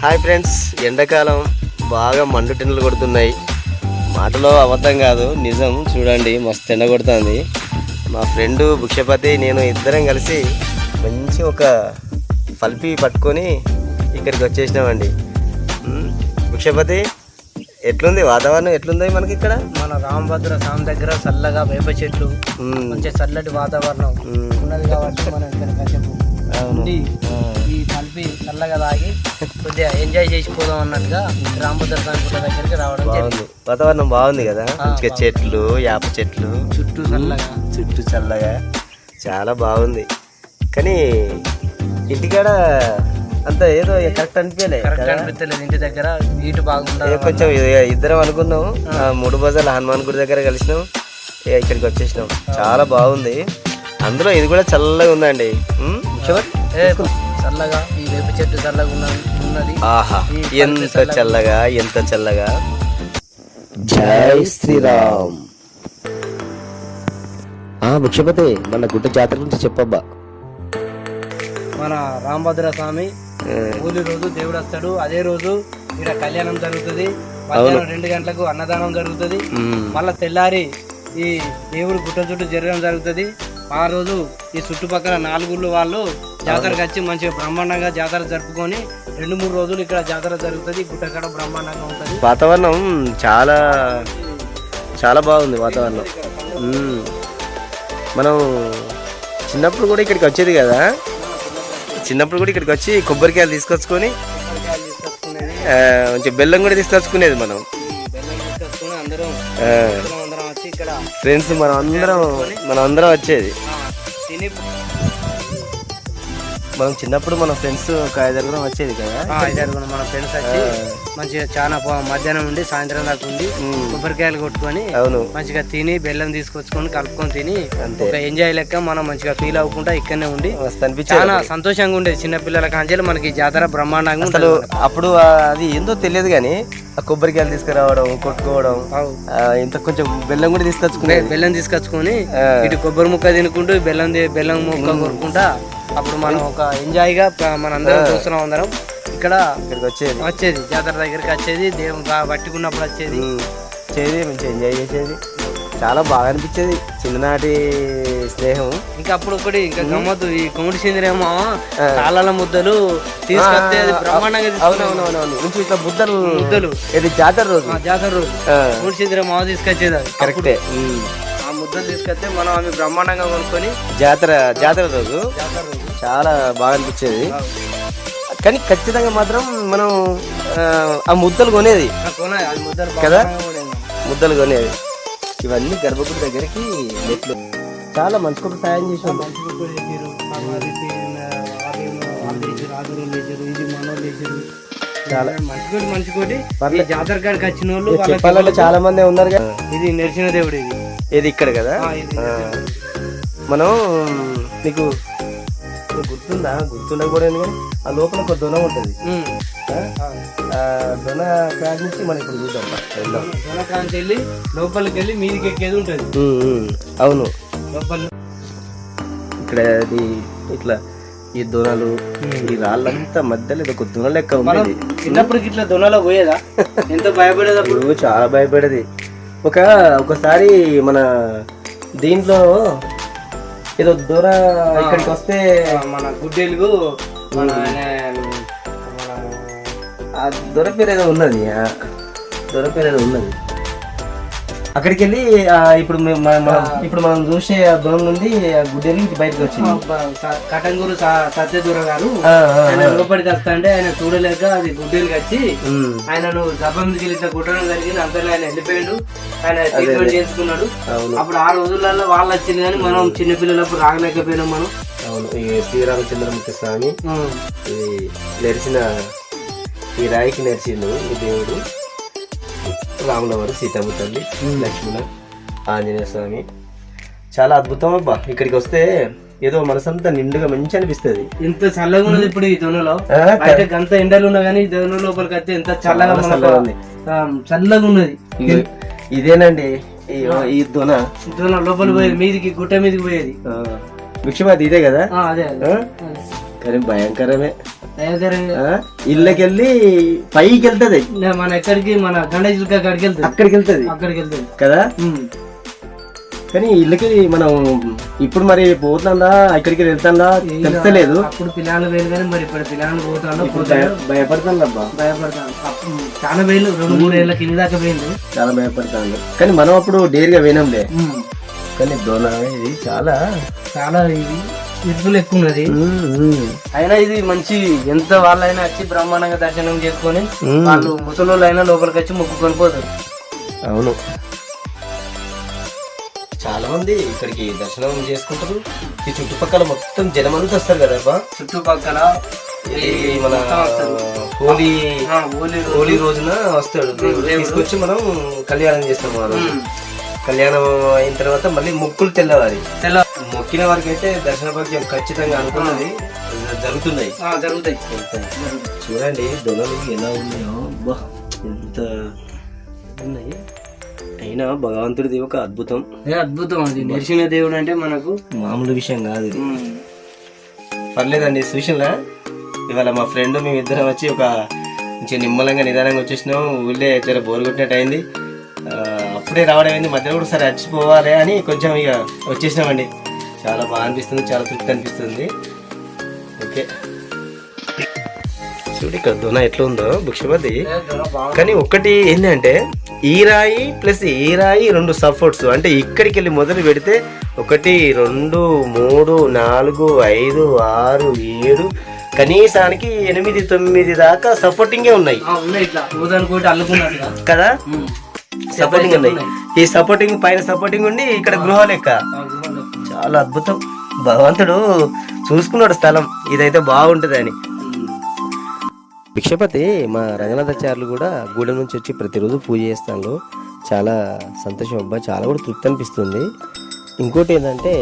Hi friends, ఎండాకాలం బాగా మండుటెండలు కొడుతున్నాయి. మాటలో అబద్ధం కాదు, నిజం. చూడండి, మస్తు ఎండ కొడుతుంది. మా ఫ్రెండు భిక్షపతి నేను ఇద్దరం కలిసి మంచి ఒక పల్పి పట్టుకొని ఇక్కడికి వచ్చేసినామండి. భిక్షపతి, ఎట్లుంది వాతావరణం? ఎట్లుంది మనకి ఇక్కడ? మన రామభద్ర స్వామి దగ్గర చల్లగా వేప చెట్లు, మంచి చల్లటి వాతావరణం ఉన్నది కాబట్టి మనం ఇక్కడ కాసేపు ఉండి ఈ కలిపి చల్లగా తాగి కొద్దిగా ఎంజాయ్ చేసిపోదాం అన్నట్టుగా రామభద్ర స్వామి గుట్ట దగ్గరికి రావడం బాగుంది. వాతావరణం బాగుంది కదా, మంచిగా చెట్లు, యాప చెట్లు, చుట్టూ చల్లగా చాలా బాగుంది. కానీ ఇంటికాడ అంత ఏదో కరెక్ట్ అనిపించలేదు. ఇంటి దగ్గర నీటు బాగుండదు. కొంచెం ఇద్దరం అనుకున్నాం, 3 బజార్ల హనుమాన్ గుడి దగ్గర కలిసినాం, ఇక్కడికి వచ్చేసినాం. చాలా బాగుంది. అందులో ఇది కూడా చల్లగా ఉందండి. చల్లగా ఈ వేప చెట్టు చల్లగా ఉన్నది. ఆహా, ఎంత చల్లగా, ఎంత చల్లగా. జై శ్రీరామ్. భిక్షపతి, మన గుట్ట జాతర గురించి చెప్పబ్బా. మన రామభద్ర స్వామి హోలీ రోజు దేవుడు వస్తాడు. అదే రోజు ఇక్కడ కళ్యాణం జరుగుతుంది. మధ్యాహ్నం 2 గంటలకు అన్నదానం జరుగుతుంది. మళ్ళా తెల్లారి ఈ దేవుడు గుట్ట చుట్టూ జరగడం జరుగుతుంది. ఆ రోజు ఈ చుట్టుపక్కల 4 ఊళ్ళు వాళ్ళు జాతరకు వచ్చి మంచిగా బ్రహ్మాండంగా జాతర జరుపుకొని 2-3 రోజులు ఇక్కడ జాతర జరుగుతుంది. గుట్ట కాడ బ్రహ్మాండంగా ఉంటుంది. వాతావరణం చాలా చాలా బాగుంది. వాతావరణం మనం చిన్నప్పుడు కూడా ఇక్కడికి వచ్చేది కదా, చిన్నప్పుడు కూడా ఇక్కడికి వచ్చి కొబ్బరికాయలు తీసుకొచ్చుకొని మంచి బెల్లం కూడా తీసుకొచ్చుకునేది. మనం ఫ్రెండ్స్ మనం అందరం వచ్చేది. మనం చిన్నప్పుడు మన ఫ్రెండ్స్ ఒక 5-6 వచ్చేది కదా. 5-6 మన ఫ్రెండ్స్ వచ్చి మంచిగా చాలా మధ్యాహ్నం నుండి సాయంత్రం దాకా ఉండి కొబ్బరికాయలు కొట్టుకొని మంచిగా తిని బెల్లం తీసుకొచ్చుకొని కలుపుకొని తిని ఒక ఎంజాయ్ లెక్క మనం మంచిగా ఫీల్ అవ్వకుండా ఇక్కడనే ఉండి చాలా సంతోషంగా ఉండేది. చిన్నపిల్లల కాంచెలు మనకి జాతర బ్రహ్మాండంగా అసలు అప్పుడు అది ఏందో తెలియదు కానీ ఆ కొబ్బరికాయలు తీసుకురావడం, కొట్టుకోవడం, ఇంత కొంచెం బెల్లం కూడా తీసుకొచ్చుకొని ఇటు కొబ్బరి ముక్క తినుకుంటూ బెల్లం ముక్క కొరుకుంటా అప్పుడు మనం ఒక ఎంజాయ్ గా మనందరం చూస్తున్నాం. అందరం ఇక్కడికి వచ్చేది జాతర దగ్గరికి వచ్చేది, దేవుడు పట్టుకున్నప్పుడు వచ్చేది, మంచిగా ఎంజాయ్ చేసేది. చాలా బాగా అనిపించేది చిన్ననాటి స్నేహం. ఇంకా అప్పుడు ఒకటి ఇంకా గమ్మత్తు, ఈ కొమ్ముడి సిందిరేమో తాళాల ముద్దలు తీసుకొస్తే బ్రహ్మాండంగా నుంచి ఇట్లా ముద్దలు ఇది జాతర రోజు కొమ్ముడి సిందిరేమో తీసుకొచ్చేది. కరెక్టే. ఆ ముద్దలు తీసుకొస్తే మనం అవి బ్రహ్మాండంగా కొనుక్కొని జాతర రోజు చాలా బాగా అనిపించేది. కానీ ఖచ్చితంగా మాత్రం మనం ఆ ముద్దలు కొనేది కదా, ముద్దలు కొనేది. ఇవన్నీ గర్భగుడి దగ్గరికి మెట్లు చాలా మంచిగా సాయం చేసాం. చాలా మంచికోటి జాతర కాడికి వచ్చిన వాళ్ళు చాలా మంది ఉన్నారు కదా. ఇది నరసింహ దేవుడు. ఇది ఇక్కడ కదా. మనం నీకు గుర్తుండకపోవడం కానీ ఆ లోపల ఒక దొన ఉంటుంది. దొన కాడి నుంచి మనం ఇప్పుడు చూద్దాం. దొన కాంచి వెళ్ళి లోపలికి వెళ్ళి మీదికి ఎక్కేది ఉంటుంది. అవును, ఇక్కడ అది ఇట్లా ఈ దొనలు, ఈ రాళ్ళంతా మధ్యలో ఇది ఒక దొన లెక్క ఉంది. చిన్నప్పటికి ఇట్లా దొనలో పోయేదా? ఎంత భయపడేది అప్పుడు, చాలా భయపడేది. ఒకసారి మన దీంట్లో ఏదో దొర ఇక్కడికి వస్తే మన గుడ్డెలుగు ఆ దొర పేరు ఏదో ఉన్నది, అక్కడికి వెళ్ళి ఇప్పుడు మనం చూసే ఆ దూరం నుండి గుడ్డెలు బయటకు వచ్చింది. కటంగూరు సత్యదూర గారు ఆయన లోపలికి వస్తా అంటే ఆయన చూడలేక అది గుడ్డెలు వచ్చి ఆయనను సభ మీదకి ఇట్లా కుట్టడం జరిగింది. అంతలో ఆయన వెళ్ళిపోయాడు, ఆయన ట్రీట్మెంట్ చేసుకున్నాడు. అప్పుడు ఆ రోజులలో వాళ్ళు వచ్చింది కానీ మనం చిన్నపిల్లలప్పుడు రాగలేకపోయినాం మనం. అవును, ఈ శ్రీరామచంద్రమూర్తి స్వామి నెరిసిన ఈ రాయికి నెరిచిండు ఈ దేవుడు. రాముల వారు, సీతమ్మ తల్లి, లక్ష్మణ, ఆంజనేయ స్వామి. చాలా అద్భుతం అబ్బా. ఇక్కడికి వస్తే ఏదో మనసంతా నిండుగా మంచి అనిపిస్తుంది. ఎంత చల్లగా ఉన్నది ఇప్పుడు ఈ దొనలో. అంత ఎండలు ఉన్నా కానీ దొన లోపలికి వస్తే ఎంత చల్లగా ఉన్నది. ఇదేనండి ఈ దొన లోపలికి పోయేది, మీదికి గుట్ట మీదకి పోయేది. భిక్షపతి ఇదే కదా. అదే కానీ భయంకరమే. భయంకరంగా ఇళ్ళకెళ్ళి పైకి వెళ్తది. మన ఎక్కడికి మన గణేష్ అక్కడికి వెళ్తుంది, అక్కడికి వెళ్తుంది కదా. కానీ ఇళ్ళకెళ్ళి మనం ఇప్పుడు మరి పోతుందా ఇక్కడికి వెళ్తాందా తెలుస్తలేదు. అప్పుడు పిల్లలు వేలు కానీ మరి ఇప్పుడు పిల్లలు పోతాడు భయపడతాను అబ్బా, భయపడతాను. చాలా వేలు 2-3 ఏళ్ళ కింద దాకా పోయింది, చాలా భయపడతాను. కానీ మనం అప్పుడు డేర్గా పోయినాంలే. కానీ దోణ ఇది చాలా చాలా ఇది ఇరుకులు ఎక్కువ ఉన్నది. అయినా ఇది మంచి ఎంత వాళ్ళైనా వచ్చి బ్రహ్మాండంగా దర్శనం చేసుకొని వాళ్ళు ముసలోళ్ళు అయినా లోపలికి వచ్చి మొక్కుకొని పోతారు. అవును, చాలా మంది ఇక్కడికి దర్శనం చేసుకుంటారు. ఈ చుట్టుపక్కల మొత్తం జనం అంతా వస్తారు కదా. చుట్టుపక్కల మన హోలీ రోజున వస్తాడు తీసుకొచ్చి మనం కళ్యాణం చేస్తాం. ఆ రోజు కళ్యాణం అయిన తర్వాత మళ్ళీ మొక్కులు తెల్లవారి మొక్కిన వారికి అయితే దర్శన భాగ్యం ఖచ్చితంగా అనుకున్నది జరుగుతున్నాయి. చూడండి దొనలు ఎలా ఉన్నాయో, ఎంత ఉన్నాయి. అయినా భగవంతుడిది ఒక అద్భుతం. అద్భుతం అది నరసింహ దేవుడు అంటే మనకు మామూలు విషయం కాదు. పర్లేదండి చూసినా ఇవాళ మా ఫ్రెండ్ మేమిద్దరం వచ్చి ఒక కొంచెం నిమ్మలంగా నిదానంగా వచ్చేసినాం. ఊళ్ళే చాలా బోరు కొట్టినట్టు అయింది. అప్పుడే రావడం అయింది, మధ్యలో కూడా సరే చచ్చిపోవాలి అని కొంచెం ఇక వచ్చేసినామండి. చాలా బాగా అనిపిస్తుంది, చాలా తృప్తి అనిపిస్తుంది. ఓకే చూడు ఇక్కడ దొన ఎట్లా ఉందో భిక్షపతి. కానీ ఒక్కటి ఏంటంటే ఈ రాయి ప్లస్ ఈ రాయి 2 సపోర్ట్స్, అంటే ఇక్కడికి వెళ్ళి మొదలు పెడితే 1 2 3 4 5 6 7 కనీసానికి 8 9 దాకా సపోర్టింగే ఉన్నాయి కదా. సపోర్టింగ్ ఉన్నాయి. ఈ సపోర్టింగ్ పైన సపోర్టింగ్ ఉండి ఇక్కడ గృహ లెక్క. చాలా అద్భుతం. భగవంతుడు చూసుకున్నాడు స్థలం, ఇదైతే బాగుంటుంది అని. భిక్షపతి మా రంగనాథాచార్యులు కూడా గూడెం నుంచి వచ్చి ప్రతిరోజు పూజ చేస్తాను. చాలా సంతోషం అబ్బా, చాలా కూడా తృప్తి అనిపిస్తుంది. ఇంకోటి ఏంటంటే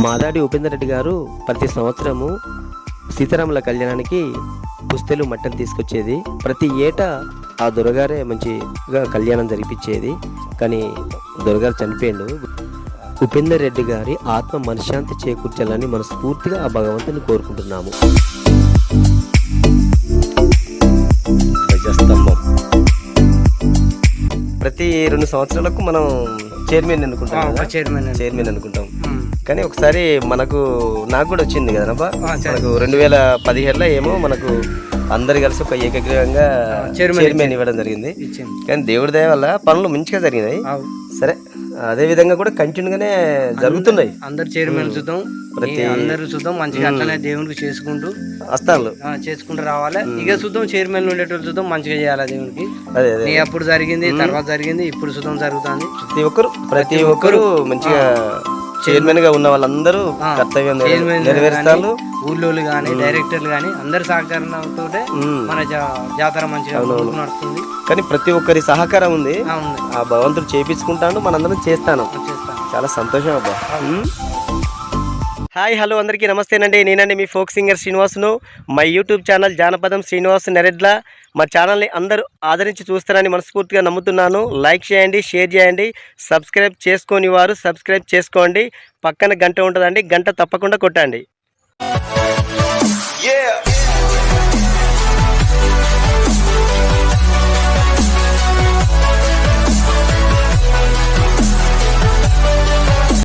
మాదాడి ఉపేందర్ రెడ్డి గారు ప్రతి సంవత్సరము సీతారాముల కళ్యాణానికి పుస్తెలు మట్టలు తీసుకొచ్చేది. ప్రతి ఏటా ఆ దొరగారే మంచిగా కళ్యాణం జరిపించేది. కానీ దొరగారు చనిపోయాడు. ఉపేందర్ రెడ్డి గారి ఆత్మ మనశ్శాంతి చేకూర్చాలని మనస్ఫూర్తిగా ఆ భగవంతుని కోరుకుంటున్నాము. ధ్వజస్తంభం ప్రతి 2 సంవత్సరాలకు మనం చైర్మన్ అనుకుంటాం. చైర్మన్ అనుకుంటాం. కానీ ఒకసారి నాకు కూడా వచ్చింది కదా మనకు 2017లో ఏమో మనకు అందరు కలిసి ఒక ఏకగ్రీవంగా చైర్మన్ ఇవ్వడం జరిగింది. కానీ దేవుడి దయ వల్ల పనులు మంచిగా జరిగినాయి. సరే అదే విధంగా కూడా కంటిన్యూగానే జరుగుతున్నాయి. అందరు చైర్మన్ చూద్దాం, అందరూ చూద్దాం మంచిగా అట్లనే దేవునికి చేసుకుంటూ వస్తాను చేసుకుంటూ రావాలి. ఇక చూద్దాం చైర్మన్ ఉండేటోళ్ళు చూద్దాం మంచిగా చేయాలి దేవునికి. అదే అప్పుడు జరిగింది, తర్వాత జరిగింది, ఇప్పుడు చూద్దాం జరుగుతుంది. ప్రతి ఒక్కరు మంచిగా చైర్మన్ గా ఉన్న వాళ్ళందరూ కర్తవ్యం నెరవేరుస్తారు. ఊళ్ళోళ్ళు గానీ డైరెక్టర్లు గానీ అందరి సహకారంతో మన జాతర మంచిగా నడుస్తుంది. కానీ ప్రతి ఒక్కరి సహకారం ఉంది. ఆ భగవంతుడు చేపించుకుంటాను, మనందరం చేస్తాను. చాలా సంతోషం అబ్బా. హాయ్ హలో అందరికీ నమస్తేనండి. నేనండి మీ ఫోక్ సింగర్ శ్రీనివాసును. మా యూట్యూబ్ ఛానల్ జానపదం శ్రీనివాస్ నెరెడ్ల. మా ఛానల్ని అందరూ ఆదరించి చూస్తారని మనస్ఫూర్తిగా నమ్ముతున్నాను. లైక్ చేయండి, షేర్ చేయండి, సబ్స్క్రైబ్ చేసుకోని వారు సబ్స్క్రైబ్ చేసుకోండి. పక్కన గంట ఉంటుందండి, గంట తప్పకుండా కొట్టండి.